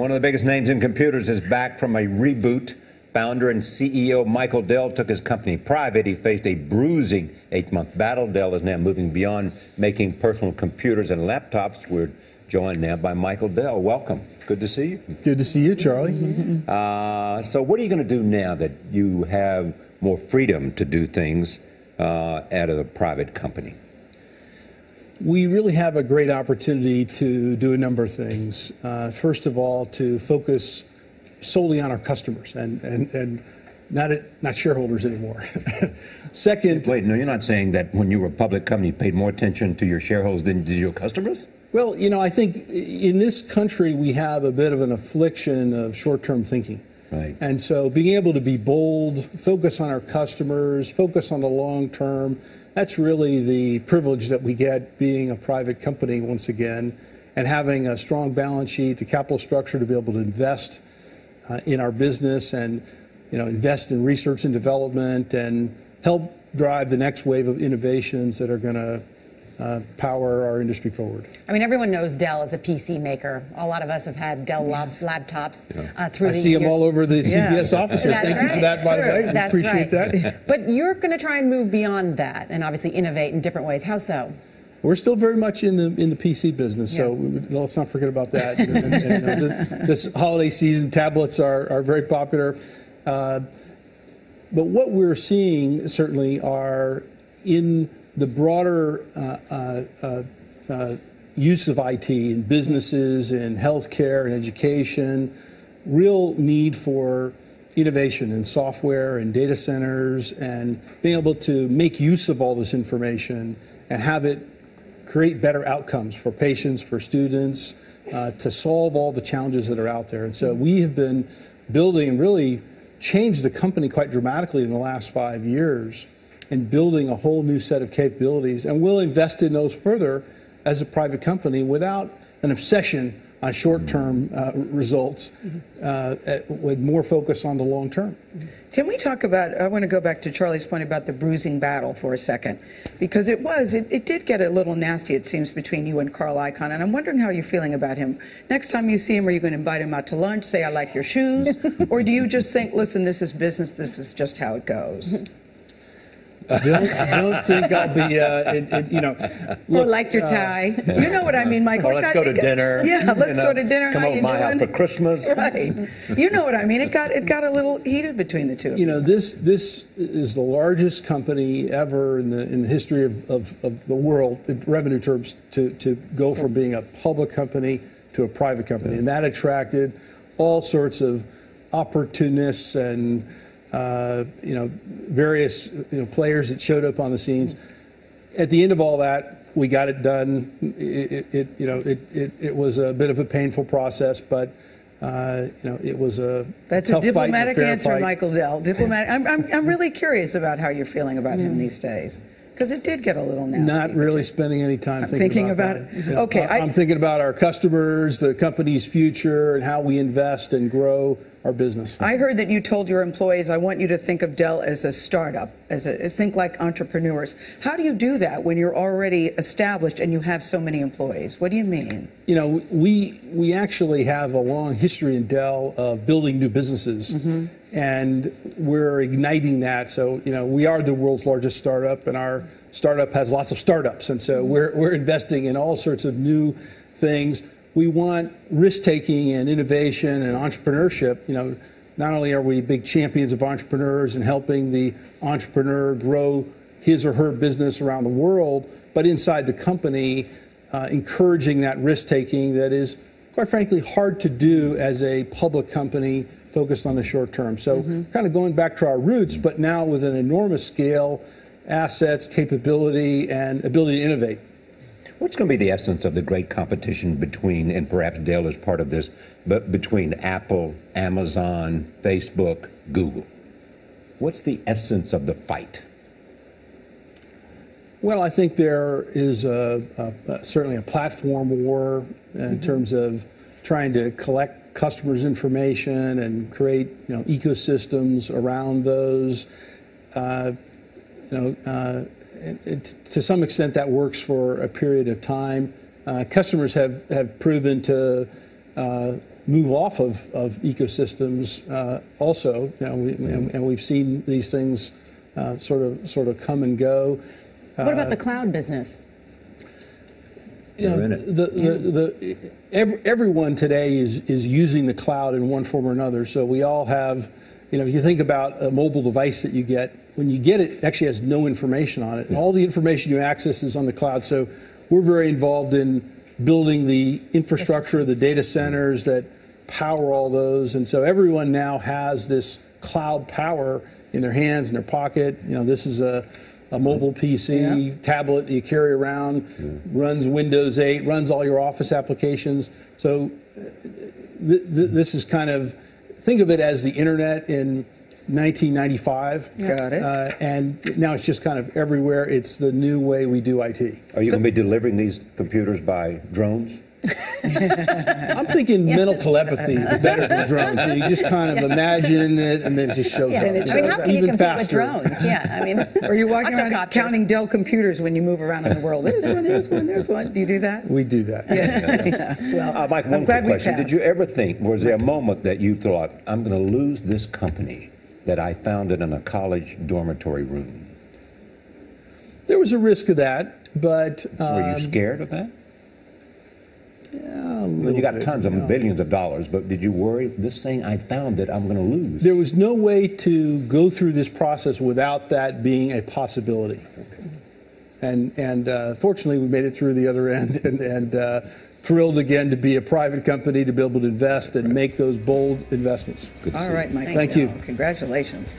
One of the biggest names in computers is back from a reboot. Founder and CEO Michael Dell took his company private. He faced a bruising 8-month battle. Dell is now moving beyond making personal computers and laptops. We're joined now by Michael Dell. Welcome. Good to see you. Good to see you, Charlie. So what are you going to do now that you have more freedom to do things at a private company? We really have a great opportunity to do a number of things. First of all, to focus solely on our customers and not shareholders anymore. Second, wait, no, you're not saying that when you were a public company, you paid more attention to your shareholders than to your customers? Well, you know, I think in this country we have a bit of an affliction of short-term thinking. Right. And so being able to be bold, focus on our customers, focus on the long term, that's really the privilege that we get being a private company once again, and having a strong balance sheet, the capital structure to be able to invest in our business and, you know, invest in research and development and help drive the next wave of innovations that are going to power our industry forward. I mean, everyone knows Dell is a PC maker. A lot of us have had Dell laptops through the years. I see them all over the CBS office. Thank you for that, by the way. That's appreciate that. But you're going to try and move beyond that and obviously innovate in different ways. How so? We're still very much in the PC business, so let's not forget about that. This holiday season, tablets are very popular. But what we're seeing certainly are in the broader use of IT in businesses, in healthcare and education, real need for innovation in software and data centers and being able to make use of all this information and have it create better outcomes for patients, for students, to solve all the challenges that are out there. And so we have been building and really changed the company quite dramatically in the last 5 years and building a whole new set of capabilities. And we'll invest in those further as a private company without an obsession on short-term results, with more focus on the long term. Can we talk about, I want to go back to Charlie's point about the bruising battle for a second, because it did get a little nasty, it seems, between you and Carl Icahn, and I'm wondering how you're feeling about him. Next time you see him, are you going to invite him out to lunch, say, I like your shoes, or do you just think, listen, this is business, this is just how it goes? I don't think I'll be, you know. Look, or like your tie. You know what I mean, Michael. Or let's go to dinner. Yeah, let's go to dinner. Come over to my house for Christmas. Right. You know what I mean. It got a little heated between the two. You know, this is the largest company ever in the history of the world, in revenue terms, to go from being a public company to a private company. And that attracted all sorts of opportunists and you know, various players that showed up on the scenes. At the end of all that, we got it done. It was a bit of a painful process, but it was a That's tough a diplomatic fight, answer, fight. Michael Dell. Diplomatic. I'm really curious about how you're feeling about him these days. Because it did get a little nasty. Not really spending any time thinking about it. You know, okay, I'm thinking about our customers, the company's future, and how we invest and grow our business. I heard that you told your employees, I want you to think of Dell as a startup, think like entrepreneurs. How do you do that when you're already established and you have so many employees? What do you mean? You know, we actually have a long history in Dell of building new businesses. And we're igniting that. So, you know, we are the world's largest startup, and our startup has lots of startups. And so we're investing in all sorts of new things. We want risk-taking and innovation and entrepreneurship. You know, not only are we big champions of entrepreneurs and helping the entrepreneur grow his or her business around the world, but inside the company, encouraging that risk-taking that is, quite frankly, hard to do as a public company focused on the short term. So kind of going back to our roots, but now with an enormous scale, assets, capability, and ability to innovate. What's going to be the essence of the great competition between, and perhaps Dell is part of this, but between Apple, Amazon, Facebook, Google? What's the essence of the fight? Well, I think there is certainly a platform war in terms of trying to collect customers' information and create ecosystems around those. To some extent, that works for a period of time. Customers have proven to move off of ecosystems also. And we've seen these things sort of come and go. What about the cloud business? Everyone today is using the cloud in one form or another. So we all have, if you think about a mobile device that you get, when you get it, it actually has no information on it. And all the information you access is on the cloud. So we're very involved in building the infrastructure, the data centers that power all those. And so everyone now has this cloud power in their hands, in their pocket. This is a mobile PC, tablet you carry around, runs Windows 8, runs all your Office applications. So this is kind of, think of it as the internet in 1995. Got it. And now it's just kind of everywhere. It's the new way we do IT. Are you going to be delivering these computers by drones? I'm thinking mental telepathy is better than drones. So you just kind of imagine it, and then it just shows up. I mean, how can you even compete faster. with drones? Yeah, I mean, Or you're walking around octocopters. counting Dell computers when you move around in the world. There's one, there's one, there's one. Do you do that? We do that. Well, Mike, I'm one glad quick we question. Did passed. you ever think, was there a moment that you thought, I'm going to lose this company that I founded in a college dormitory room? There was a risk of that, but Were you scared of that? yeah, Well, you got tons of billions of dollars, but did you worry, this thing I founded, I'm going to lose? There was no way to go through this process without that being a possibility. Okay. And fortunately, we made it through the other end, and thrilled again to be a private company, to be able to invest and make those bold investments. All right, Michael. Thank you. Congratulations.